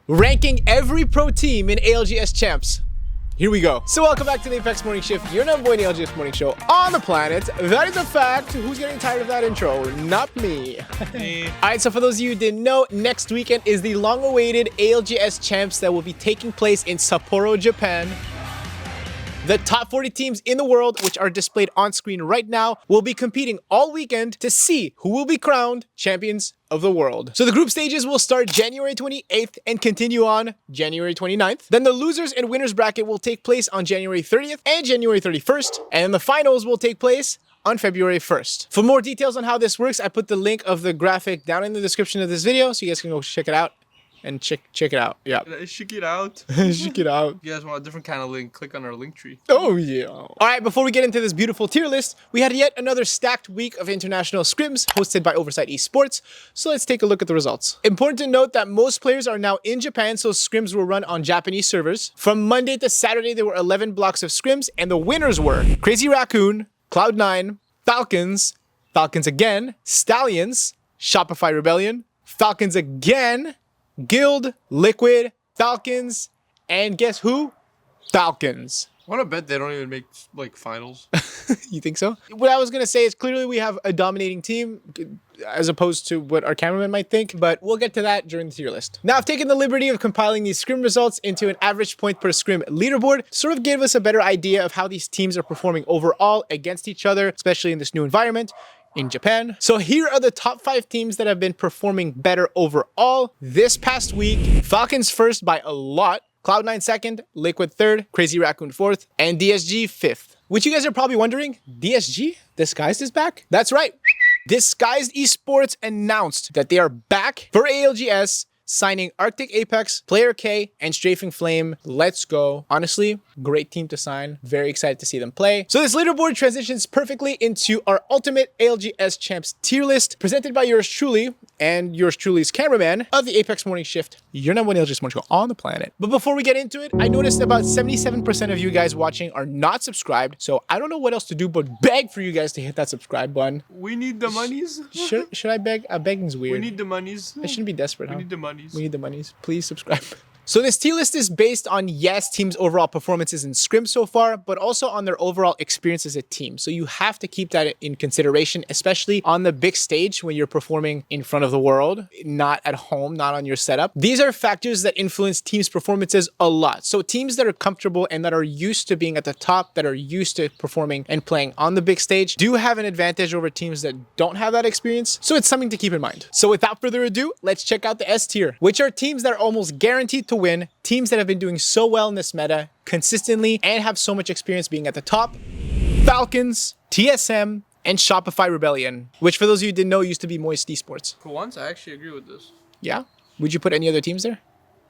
ranking every pro team in ALGS Champs. Here we go. So welcome back to the Apex Morning Shift, your number one ALGS morning show on the planet. That is a fact. Who's getting tired of that intro? Not me. Alright, so for those of you who didn't know, next weekend is the long-awaited ALGS Champs that will be taking place in Sapporo, Japan. The top 40 teams in the world, which are displayed on screen right now, will be competing all weekend to see who will be crowned champions of the world. So the group stages will start January 28th and continue on January 29th. Then the losers and winners bracket will take place on January 30th and January 31st. And the finals will take place on February 1st. For more details on how this works, I put the link of the graphic down in the description of this video, so you guys can go check it out. And check it out. Yeah. Check it out. Check it out. If you guys want a different kind of link, click on our link tree. Oh, yeah. All right, before we get into this beautiful tier list, we had yet another stacked week of international scrims hosted by Oversight Esports. So let's take a look at the results. Important to note that most players are now in Japan, so scrims will run on Japanese servers. From Monday to Saturday, there were 11 blocks of scrims, and the winners were Crazy Raccoon, Cloud9, Falcons, Falcons again, Stallions, Shopify Rebellion, Falcons again, Guild, Liquid, Falcons, and guess who? Falcons. I want to bet they don't even make, like, finals. You think so? What I was going to say is clearly we have a dominating team as opposed to what our cameraman might think, but we'll get to that during the tier list. Now, I've taken the liberty of compiling these scrim results into an average point per scrim leaderboard, sort of give us a better idea of how these teams are performing overall against each other, especially in this new environment in Japan. So here are the top 5 teams that have been performing better overall this past week. Falcons first by a lot, Cloud9 second, Liquid third, Crazy Raccoon fourth, and DSG fifth. Which you guys are probably wondering, DSG? Disguised is back? That's right. Disguised Esports announced that they are back for ALGS, signing Arctic Apex, Player K, and Strafing Flame. Let's go. Honestly, great team to sign. Very excited to see them play. So this leaderboard transitions perfectly into our ultimate ALGS Champs tier list, presented by yours truly and yours truly's cameraman of the Apex Morning Shift, your number one ALGS morning show on the planet. But before we get into it, I noticed about 77% of you guys watching are not subscribed, so I don't know what else to do but beg for you guys to hit that subscribe button. We need the monies. Should I beg? Begging's weird. We need the monies. I shouldn't be desperate, huh? We need the monies. We need the monies. Please subscribe. So this tier list is based on, yes, teams' overall performances in scrim so far, but also on their overall experience as a team. So you have to keep that in consideration, especially on the big stage when you're performing in front of the world, not at home, not on your setup. These are factors that influence teams' performances a lot. So teams that are comfortable and that are used to being at the top, that are used to performing and playing on the big stage, do have an advantage over teams that don't have that experience. So it's something to keep in mind. So without further ado, let's check out the S tier, which are teams that are almost guaranteed to win, teams that have been doing so well in this meta consistently and have so much experience being at the top. Falcons, TSM, and Shopify Rebellion, which for those of you who didn't know used to be Moist Esports. For once, I actually agree with this. Yeah? Would you put any other teams there?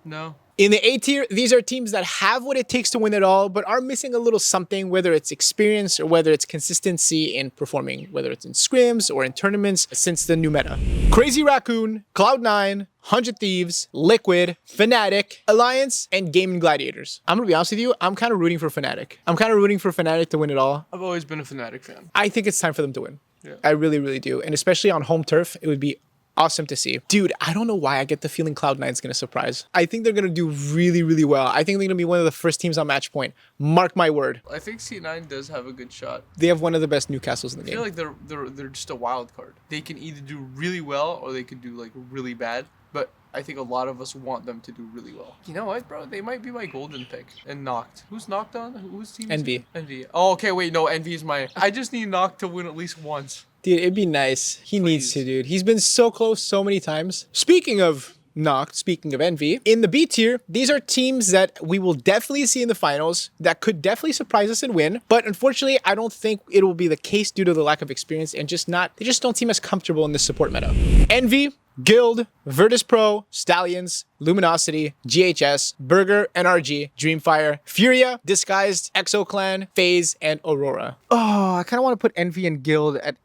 No. In the A tier, these are teams that have what it takes to win it all, but are missing a little something, whether it's experience or whether it's consistency in performing, whether it's in scrims or in tournaments since the new meta. Crazy Raccoon, Cloud9, 100 Thieves, Liquid, Fnatic, Alliance, and Gaming Gladiators. I'm gonna be honest with you, I'm kind of rooting for Fnatic. I'm kind of rooting for Fnatic to win it all. I've always been a Fnatic fan. I think it's time for them to win. Yeah. I really, really do. And especially on home turf, it would be awesome to see. Dude, I don't know why I get the feeling Cloud9 is going to surprise. I think they're going to do really, really well. I think they're going to be one of the first teams on match point. Mark my word. I think C9 does have a good shot. They have one of the best Newcastles in the game. I feel like they're just a wild card. They can either do really well or they could do like really bad. But I think a lot of us want them to do really well. You know what, bro? They might be my golden pick. And Noct. Who's Noct on? Whose team is Envy. Envy. Oh, okay, wait, no, Envy is my... I just need Noct to win at least once. Dude, it'd be nice. He Please. needs to, dude. He's been so close so many times. Speaking of Noct, speaking of Envy, in the B tier, these are teams that we will definitely see in the finals that could definitely surprise us and win. But unfortunately, I don't think it will be the case due to the lack of experience and they just don't seem as comfortable in this support meta. Envy, Guild, Virtus Pro, Stallions, Luminosity, GHS, Burger, NRG, Dreamfire, Furia, Disguised, ExoClan, FaZe, and Aurora. Oh, I kind of want to put Envy and Guild at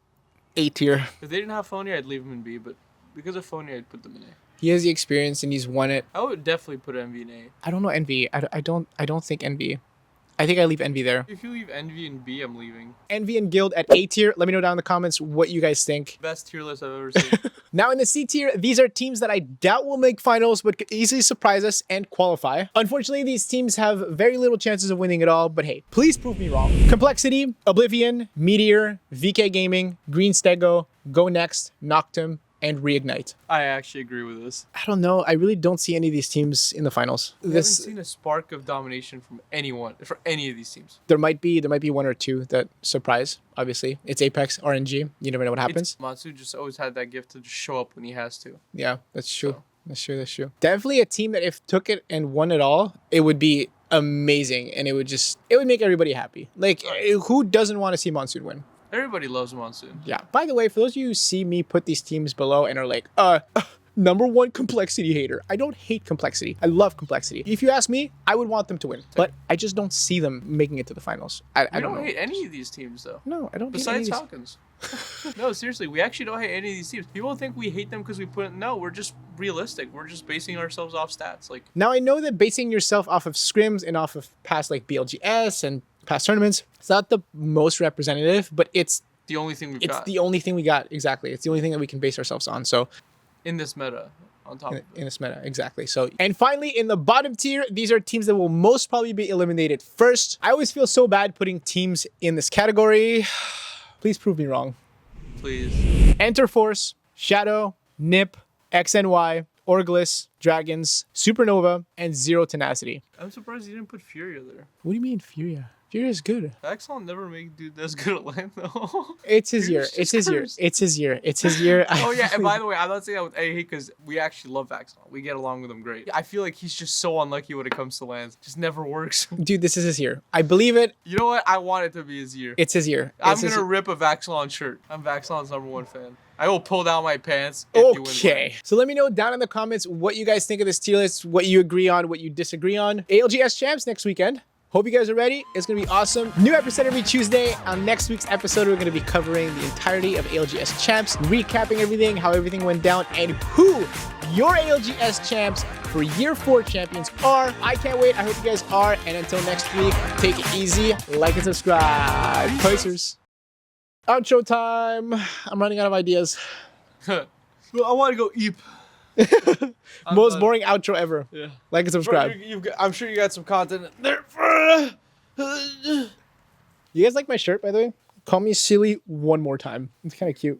A tier. If they didn't have Phony, I'd leave them in B, but because of Phony, I'd put them in A. He has the experience and he's won it. I would definitely put Envy in A. I don't know Envy. I don't think Envy. I think I leave Envy there. If you leave Envy and B, I'm leaving. Envy and Guild at A tier. Let me know down in the comments what you guys think. Best tier list I've ever seen. Now in the C tier, these are teams that I doubt will make finals, but could easily surprise us and qualify. Unfortunately, these teams have very little chances of winning at all, but hey, please prove me wrong. Complexity, Oblivion, Meteor, VK Gaming, Green Stego, Go Next, Noctum, and Reignite. I actually agree with this. I don't know. I really don't see any of these teams in the finals. I haven't seen a spark of domination from anyone, for any of these teams. There might be one or two that surprise. Obviously, it's Apex, RNG. You never know what happens. Matsu just always had that gift to just show up when he has to. Yeah, that's true. So. That's true. Definitely a team that if took it and won it all, it would be amazing, and it would make everybody happy. Like, who doesn't want to see Monsoon win? Everybody loves Monsoon. Yeah. By the way, for those of you who see me put these teams below and are like, number one complexity hater. I don't hate complexity. I love complexity. If you ask me, I would want them to win, but I just don't see them making it to the finals. I don't know. hate any of these teams though. No, I don't. Besides Falcons. No, seriously, we actually don't hate any of these teams. People think we hate them because we put it. No, we're just realistic. We're just basing ourselves off stats. Like, now I know that basing yourself off of scrims and off of past like BLGS and past tournaments, it's not the most representative, but it's the only thing it's the only thing we got. Exactly. It's the only thing that we can base ourselves on. So in this meta, on top in this meta, exactly. So, and finally, in the bottom tier, these are teams that will most probably be eliminated first. I always feel so bad putting teams in this category. Please prove me wrong. Please. Enter Force, Shadow, Nip, XNY, Orglis, Dragons, Supernova, and Zero Tenacity. I'm surprised you didn't put Furia there. What do you mean Furia? Furia is good. Axon never made dude that's good at land though. It's his year. It's his year. It's his year. It's his year. Oh yeah, and by the way, I'm not saying that with any hate because we actually love Axon. We get along with him great. I feel like he's just so unlucky when it comes to lands. Just never works. Dude, this is his year. I believe it. You know what? I want it to be his year. It's his year. I'm gonna rip a Vaxilon shirt. I'm Vaxilon's #1 fan. I will pull down my pants if you win. Okay. So let me know down in the comments what you guys think of this tier list, what you agree on, what you disagree on. ALGS Champs next weekend. Hope you guys are ready. It's going to be awesome. New episode every Tuesday. On next week's episode, we're going to be covering the entirety of ALGS Champs, recapping everything, how everything went down, and who your ALGS Champs for Year 4 champions are. I can't wait. I hope you guys are. And until next week, take it easy. Like and subscribe. Pacers. Outro time. I'm running out of ideas. Well, I want to go eep. Most boring outro ever. Yeah. Like and subscribe. I'm sure you got some content there. You guys like my shirt, by the way? Call me silly one more time. It's kind of cute.